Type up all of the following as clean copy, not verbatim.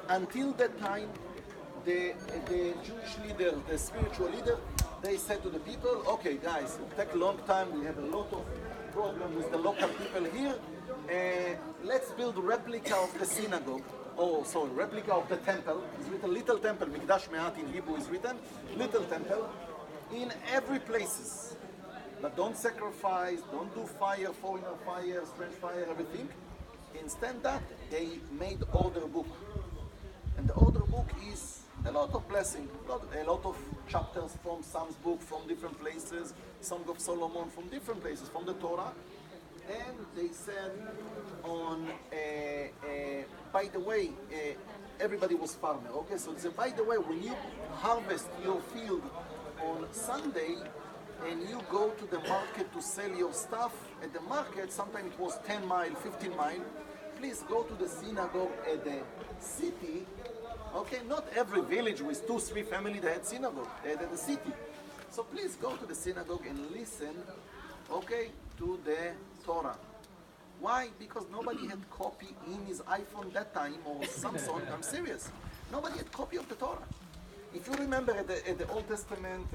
until that time, the Jewish leader, the spiritual leader, they said to the people, okay guys, it take a long time, we have a lot of problems with the local people here, let's build a replica of the synagogue, replica of the temple. It's written little temple, Mikdash Me'at in Hebrew is written, little temple, in every places. But don't sacrifice, don't do fire, foreigner fire, strange fire, everything. Instead that, they made order book. And the order book is a lot of blessing, a lot of chapters from Psalms book, from different places, Song of Solomon from different places, from the Torah. And they said by the way, everybody was farmer, okay? So they said, by the way, when you harvest your field on Sunday, and you go to the market to sell your stuff at the market, sometimes it was 10 mile, 15 mile, please go to the synagogue at the city. Okay, not every village with 2-3 families that had synagogue, at the city. So please go to the synagogue and listen, okay, to the Torah. Why? Because nobody had copy in his iPhone that time, or Samsung, I'm serious. Nobody had copy of the Torah. If you remember at the Old Testament,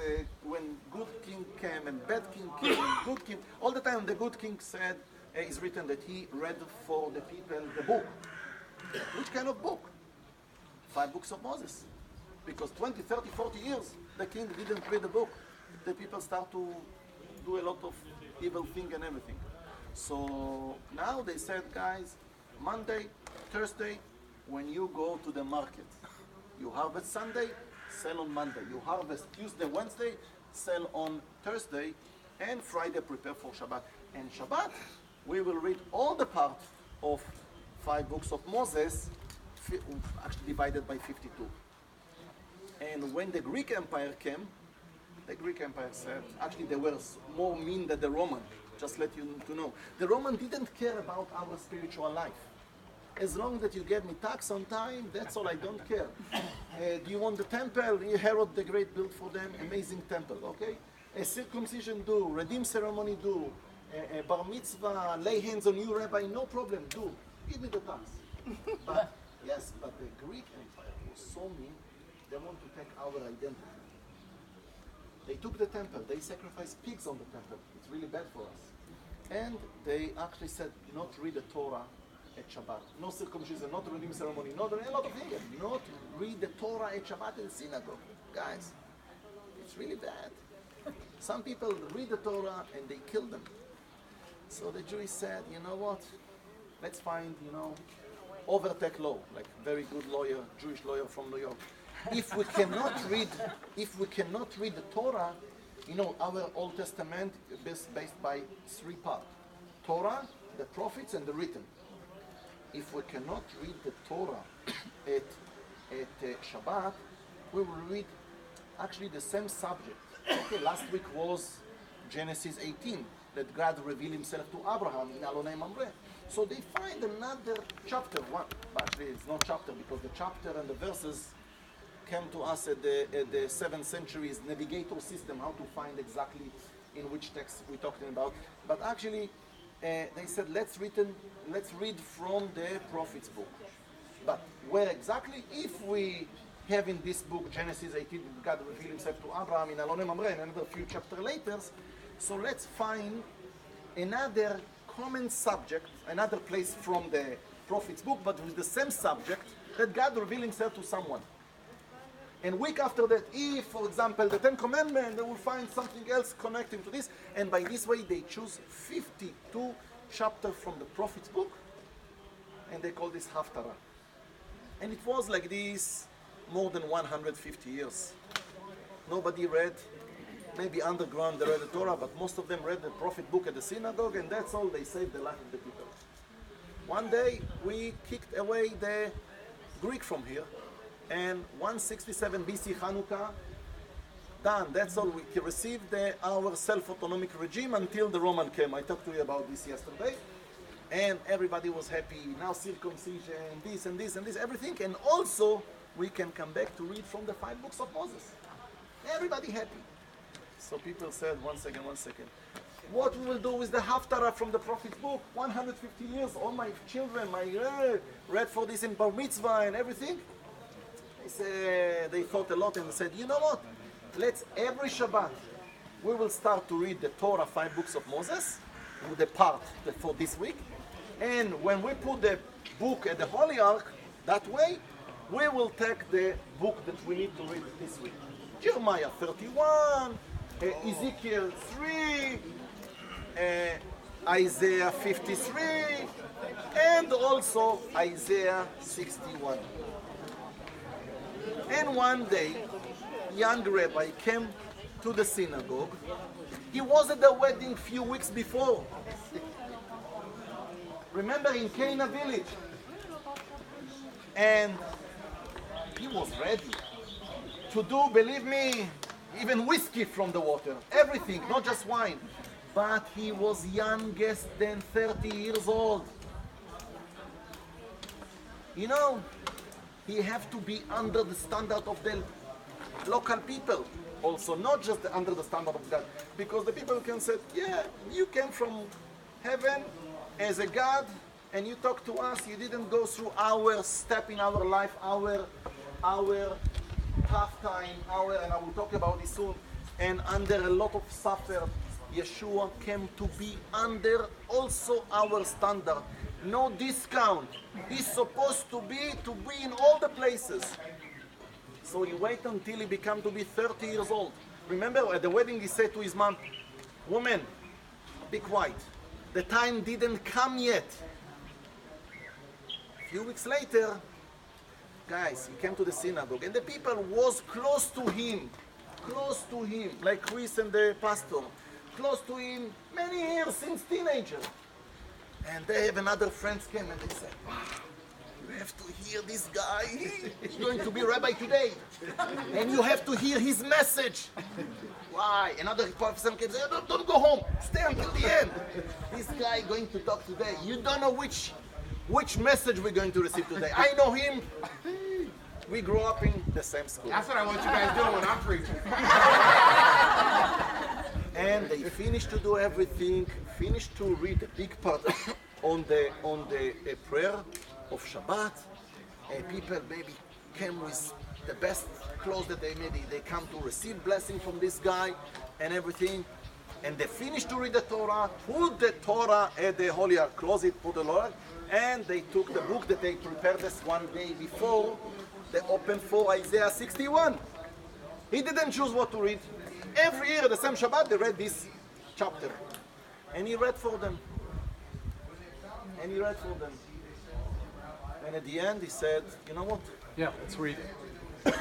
when good king came and bad king came, and good king, all the time the good king said, is written that he read for the people the book. Which kind of book? 5 books of Moses. Because 20, 30, 40 years, the king didn't read the book. The people start to do a lot of evil thing and everything. So now they said, guys, Monday, Thursday, when you go to the market, you harvest Sunday, sell on Monday. You harvest Tuesday, Wednesday, sell on Thursday, and Friday prepare for Shabbat. And Shabbat, we will read all the part of 5 books of Moses, actually divided by 52. And when the Greek Empire came, the Greek Empire said, actually they were more mean than the Roman, just let you to know. The Roman didn't care about our spiritual life. As long as you get me tax on time, that's all, I don't care. Do you want the temple? Herod the Great built for them, amazing temple, okay? A circumcision do, redeem ceremony do, a bar mitzvah, lay hands on you, rabbi, no problem, do. Give me the tax. But yes, but the Greek Empire was so mean, they want to take our identity. They took the temple, they sacrificed pigs on the temple. It's really bad for us. And they actually said, not read the Torah at Shabbat. No circumcision, not redeem ceremony, not a lot of things. Not read the Torah at Shabbat in the synagogue. Guys, it's really bad. Some people read the Torah and they kill them. So the Jews said, you know what? Let's find, overtake law, like very good lawyer, Jewish lawyer from New York. If we cannot read the Torah, our Old Testament is based by 3 parts: Torah, the prophets, and the written. If we cannot read the Torah at Shabbat, we will read actually the same subject. Okay, last week was Genesis 18, that God revealed himself to Abraham in Alonei Mamre. So they find another chapter, one, but actually it's not chapter, because the chapter and the verses came to us at the 7th century's navigator system, how to find exactly in which text we're talking about. But actually, they said, let's read from the prophet's book. But where exactly? If we have in this book, Genesis 18, God revealed himself to Abraham in Alonei Mamre, and another few chapters later, so let's find another common subject, another place from the prophet's book, but with the same subject, that God revealed himself to someone. And week after that, if, for example, the 10 Commandments, they will find something else connecting to this. And by this way, they choose 52 chapters from the prophet's book, and they call this Haftarah. And it was like this more than 150 years. Nobody read, maybe underground they read the Torah, but most of them read the prophet book at the synagogue, and that's all. They saved the life of the people. One day, we kicked away the Greek from here, and 167 BC Hanukkah, done. That's all. We received our self-autonomic regime until the Roman came. I talked to you about this yesterday. And everybody was happy. Now circumcision, this and this and this, everything. And also, we can come back to read from the 5 books of Moses. Everybody happy. So people said, one second. What we will do with the Haftarah from the prophet's book? 150 years, all my children, read for this in Bar Mitzvah and everything. They thought a lot and said, you know what? Let's every Shabbat, we will start to read the Torah, 5 books of Moses, the part for this week. And when we put the book at the Holy Ark, that way, we will take the book that we need to read this week. Jeremiah 31, Ezekiel 3, Isaiah 53, and also Isaiah 61. And one day, young rabbi came to the synagogue. He was at the wedding few weeks before. Remember, in Cana village. And he was ready to do, believe me, even whiskey from the water. Everything, not just wine. But he was youngest than 30 years old. You know, he have to be under the standard of the local people. Also, not just under the standard of God. Because the people can say, yeah, you came from heaven as a God, and you talk to us, you didn't go through our step in our life, our tough time, and I will talk about this soon, and under a lot of suffer, Yeshua came to be under also our standard. No discount. He's supposed to be in all the places. So he waited until he became to be 30 years old. Remember, at the wedding he said to his mom, woman, be quiet. The time didn't come yet. A few weeks later, guys, he came to the synagogue and the people was close to him, like Chris and the pastor, close to him many years since teenager. And they have another friends came and they said, wow, you have to hear this guy, he's going to be rabbi today. And you have to hear his message. Why? Another person came and said, don't go home, stay until the end. This guy going to talk today. You don't know which message we're going to receive today. I know him. We grew up in the same school. That's what I want you guys doing when I'm preaching. And they finished to do everything, finished to read a big part on the prayer of Shabbat. People maybe came with the best clothes that they made. They come to receive blessing from this guy and everything. And they finished to read the Torah, put the Torah at the Holy Ark, close it, put the Lord, and they took the book that they prepared us one day before. They opened for Isaiah 61. He didn't choose what to read. Every year, the same Shabbat, they read this chapter. And he read for them. And at the end, he said, you know what? Yeah, let's read it.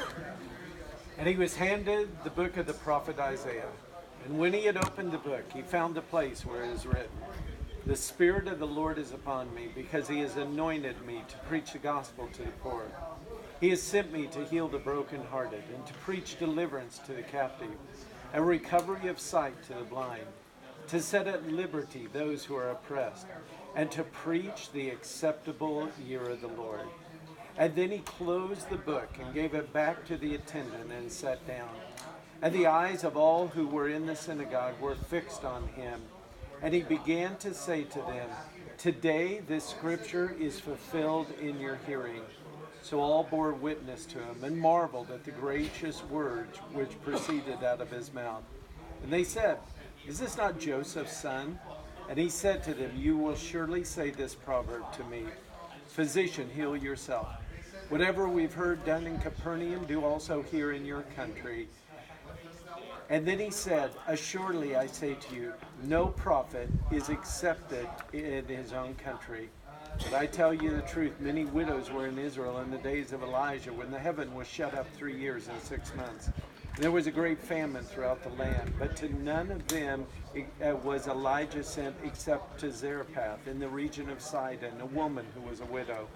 And he was handed the book of the prophet Isaiah. And when he had opened the book, he found the place where it is written, the Spirit of the Lord is upon me, because he has anointed me to preach the gospel to the poor. He has sent me to heal the brokenhearted and to preach deliverance to the captive, and recovery of sight to the blind, to set at liberty those who are oppressed, and to preach the acceptable year of the Lord. And then he closed the book and gave it back to the attendant and sat down. And the eyes of all who were in the synagogue were fixed on him. And he began to say to them, today this scripture is fulfilled in your hearing. So all bore witness to him and marveled at the gracious words which proceeded out of his mouth. And they said, is this not Joseph's son? And he said to them, you will surely say this proverb to me, physician, heal yourself. Whatever we've heard done in Capernaum, do also here in your country. And then he said, assuredly I say to you, no prophet is accepted in his own country. But I tell you the truth, many widows were in Israel in the days of Elijah, when the heaven was shut up 3 years and 6 months. There was a great famine throughout the land, but to none of them was Elijah sent except to Zarephath in the region of Sidon, a woman who was a widow.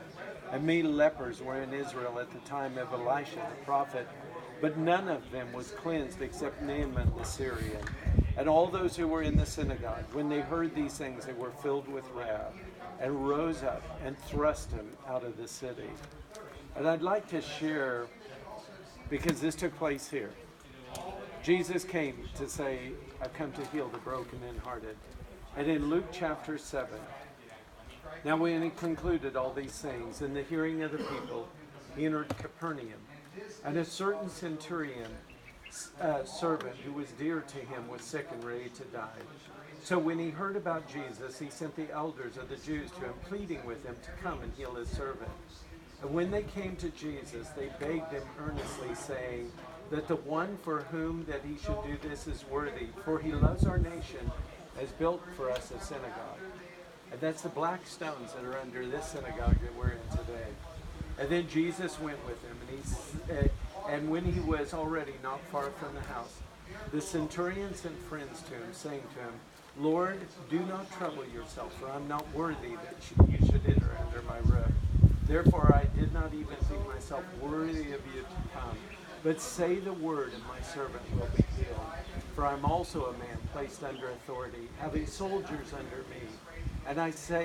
And many lepers were in Israel at the time of Elisha the prophet, but none of them was cleansed except Naaman the Syrian. And all those who were in the synagogue, when they heard these things, they were filled with wrath, and rose up and thrust him out of the city. And I'd like to share, because this took place here. Jesus came to say, I've come to heal the broken and hearted. And in Luke chapter 7, now when he concluded all these things, in the hearing of the people, he entered Capernaum. And a certain centurion servant who was dear to him was sick and ready to die. So when he heard about Jesus, he sent the elders of the Jews to him, pleading with him to come and heal his servant. And when they came to Jesus, they begged him earnestly, saying that the one for whom that he should do this is worthy, for he loves our nation, has built for us a synagogue. And that's the black stones that are under this synagogue that we're in today. And then Jesus went with him, and when he was already not far from the house, the centurion sent friends to him, saying to him, Lord, do not trouble yourself, for I'm not worthy that you should enter under my roof. Therefore I did not even think myself worthy of you to come. But say the word, and my servant will be healed. For I'm also a man placed under authority, having soldiers under me. And I say,